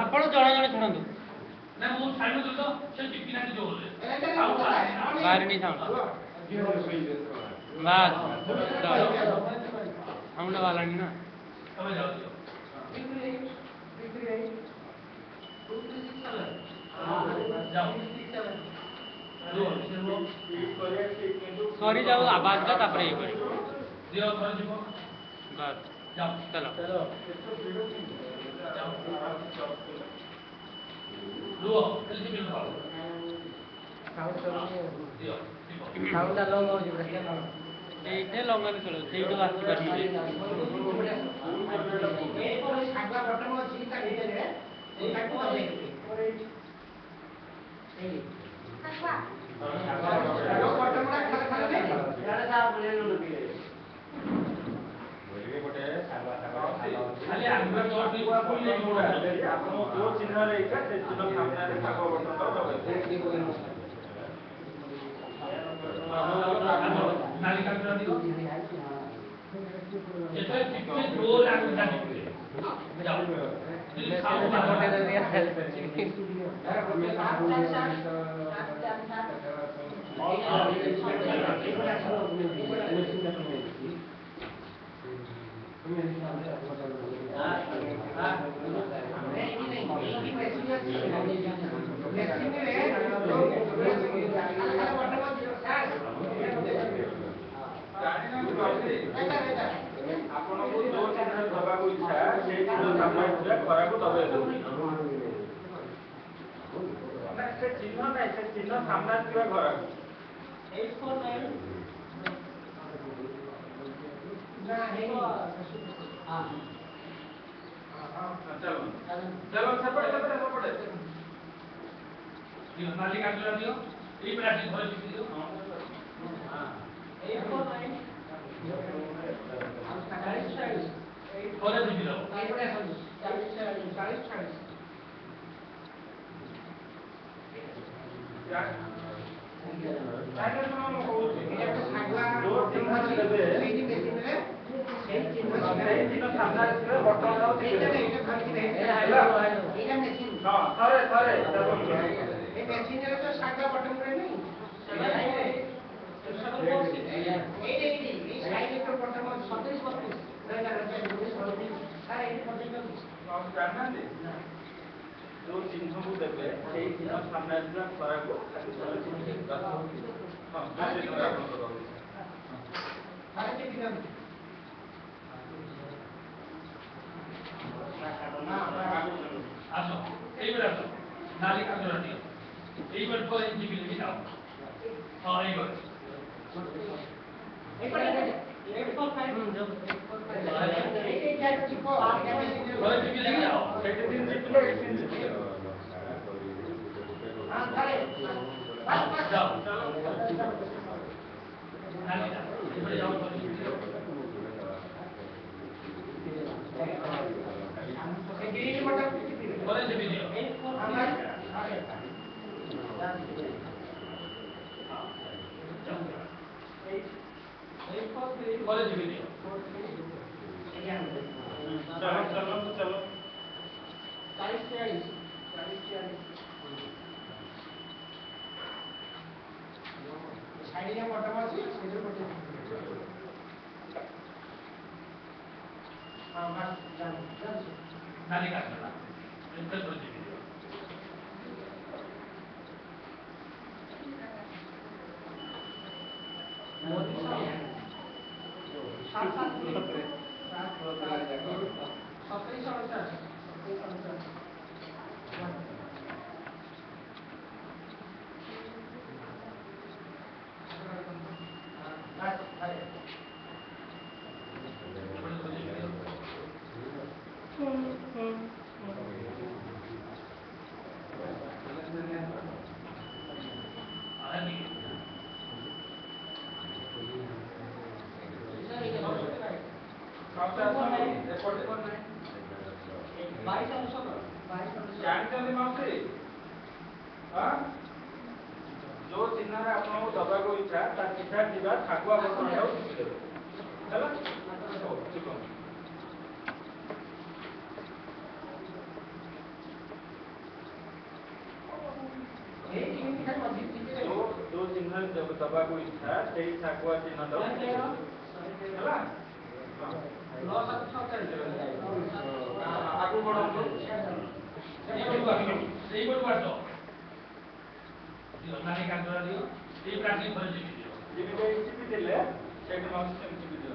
ଆପଣ ଜଣେ ଜଣେ ଛାଡ଼ନ୍ତୁ ବାହାରିନି ସାଉଣ୍ଡ ବାସ୍ ସାଉଣ୍ଡ ବାହାରିଲାଣି ନା सरी जाओ आवाज का तापर ये करी बस चलो এইটা লঙ্গাରେ ଚଳିବ ସେଇଠୁ ଆସି ପାରୁଛି ଆପଣଙ୍କୁ ଯୋଉ ଚିହ୍ନ ଦବାକୁ ଇଚ୍ଛା ସେଇ ଚିହ୍ନ ସାମ୍ନା ଖରାକୁ ଦବେଇ ଦେଉଛି ସେ ଚିହ୍ନ ନାହିଁ ସେ ଚିହ୍ନ ସାମ୍ନା ଥିବା ଖରାକୁ चलो सेपटे नाली काट दियो ई प्लास्टिक भरे दियो हां 849 40 दियो एपटे 40 टाइगर नाम कहूची एटा सागवा दो चिन्ह देबे सेही मेसिन रे सेही चिन्ह सामना रे बटन दाও एटा भागी रे एटा मेसिन हां थरे ए मेसिन रे तो सागवा बटन रे नहीं जो चिन्ह को देवे से चिन्ह सामने खरा को नाली का चलो 40 साइड में बटन अछि सेजो बटन हां बस नाली काटला इंटर कर दी मोदी साहब 37 ମାଉସୀ ଆସନ୍ତୁ ଏପଟେ ଜାଣିଛନ୍ତି ମାଉସୀ ଯୋଉ ଚିହ୍ନରେ ଆପଣଙ୍କୁ ଦବାକୁ ଇଚ୍ଛା ତା ସିଧା ଯିବା ଠାକୁଆ ବଟନଟାକୁ ଟିପିଦେବେ ହେଲା ଟିପନ୍ତୁ जो चिन्ह दबाको इच्छा से ठाकुआ चिन्ह दो ହେଲା आगु बढ़ो ସେଇ ପଟୁ ଆସ ଦିଅ ନାଲି କାଗଜ ଦିଅ ଏଇ ପ୍ଲାଷ୍ଟିକ ଧରି ଯିବି ଦିଅ ଯେମିତି ଚିପି ଦେଲେ ସେଇଠି ମାଉସୀ ସେମିତି ଚିପି ଦିଅ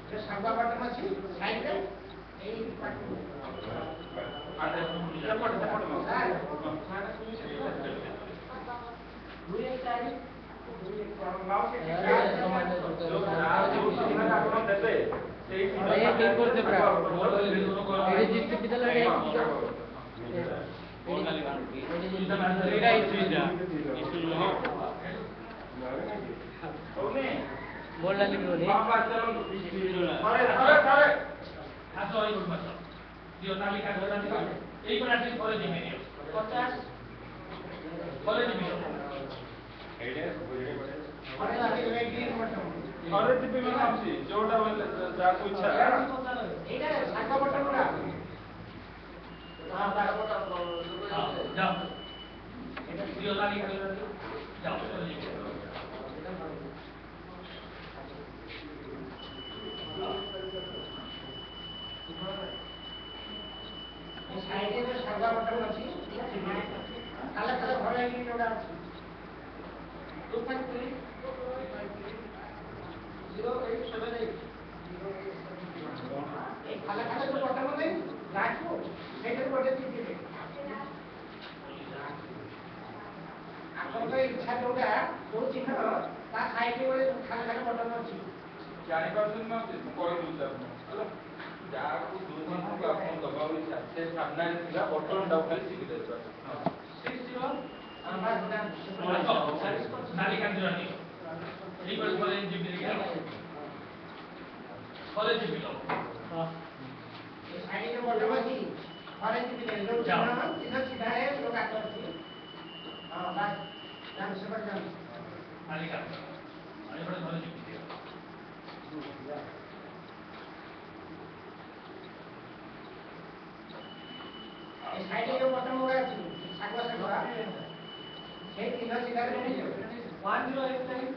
जो सागवा बटन अछि साइड रे एई आटे सेपट दुई एक चारि माउसी जो ଆପଣ ଦେବେ ସେଇ ଏ କରତେ ପ୍ରା ଏଡି ଜିଷ୍ଟ ପିଦଲା ରେ बोल नाली बांधी एडि जिंदा एडा इस्विजा इस्विजा होने बोल नाली बोले हां बात चलो अरे आसो এই বল মাসো দিও নালি কাগজ দিও এই প্লাস্টিক করে দিবি দিও 50 করে দিবি এইডে বুঝে अरे अरे ग्रीन बटन अरे दिबे माउसी जोटा जाको इच्छा एटा सागवा बटन रा हां सागवा बटन हां जाओ दियो नाली कागज दियो जाओ করে দিবি साइड रे सागवा बटन अछि काला काला भरा कि जोडा अछि 2.3 0878 एक खाला खाला जो बटन नहीं राखो सेटर बटन दीजिए आपन तो इच्छा जोडा जो चिन्ह ता साइड रे खाला खाला बटन अछि जानि पाछन म कोइ दूसरा हेलो जाको दो चिन्ह को आपन दबाव इच्छा से सामने थिला बटन डाउ खाली टिपि देबा 60 बस नाली कागज दियो এই বল করে দিবি দিও করে দিবি দাও हां ये साइड रे बटन अछि ऑरेंज भी ले लो चिन्ह सीधा है जो काट अछि हां बस जान से बट जान नाली कागज এই বল করে দিবি दियो ये साइड रे बटन मोरा अछि सागवा सागवा हे चिन्ह सीधा रे 1089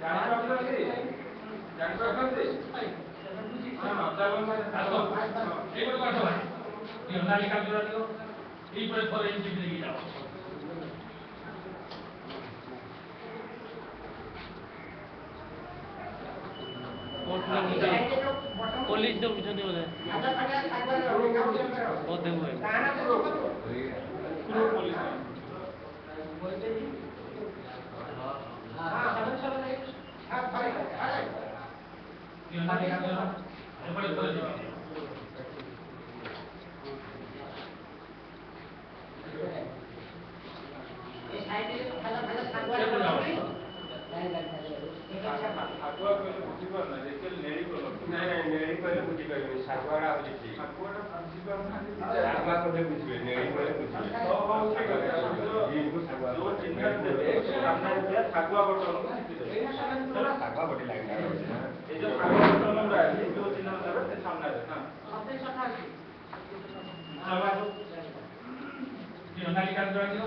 जानि पाछन हां चलो आसो এই বল কাটো ভাই দিও নালি কাগজ দিও এই বল করে দিবি দিও যাও पुलिस जो पूछो दे बोले आधा खाना सागवा रे बहुत दे हुए गाना तो पूरा पुलिस बोलते जी हां 778 हां अरे दियो नाली कागज এই বল করে দিবি ये साइड रे खाला खाला सागवा रे आगुआ कहले बुझी पार ना जेके नेड़ी कलर नहीं नेड़ी कहले बुझी पाइबे सागवाड़ा होची ठीक आगुआटा बुझी पार ना सागवा कहले बुझिबे नेड़ी कहले बुझिबे इनको सागवा जो चिन्ह देबे सामने दिया सागवा बटन को टिपि देबे सागवा बटी लाइन ए जो सागवा बटन रा जो चिन्ह देबे से सामने रे हां 2788 चला दियो नाली कागज दियो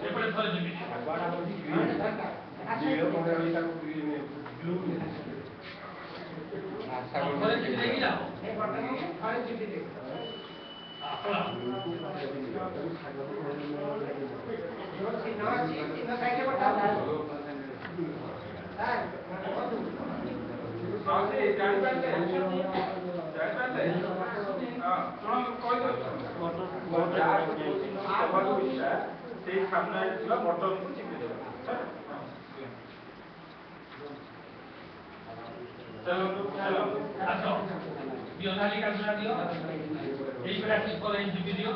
এই বল করে দিবি सागवाड़ा होची ग्रीन नीलो कहले होई ताको ग्रीन ब्लू করে দিবি দেখি যাও ये बटन को थोड़े चिपी दे हां जो चिन्ह अछि चिन्ह साइड रे बटन हां माउसी जानि पाछे हां सुनो कोइ दो जाको जो चिन्ह दबाको इच्छा से सामने थिला बटन को टिपि देबे चलो आसो दियो नाली कागज दियो এই প্লাস্টিক করে দিবি দিও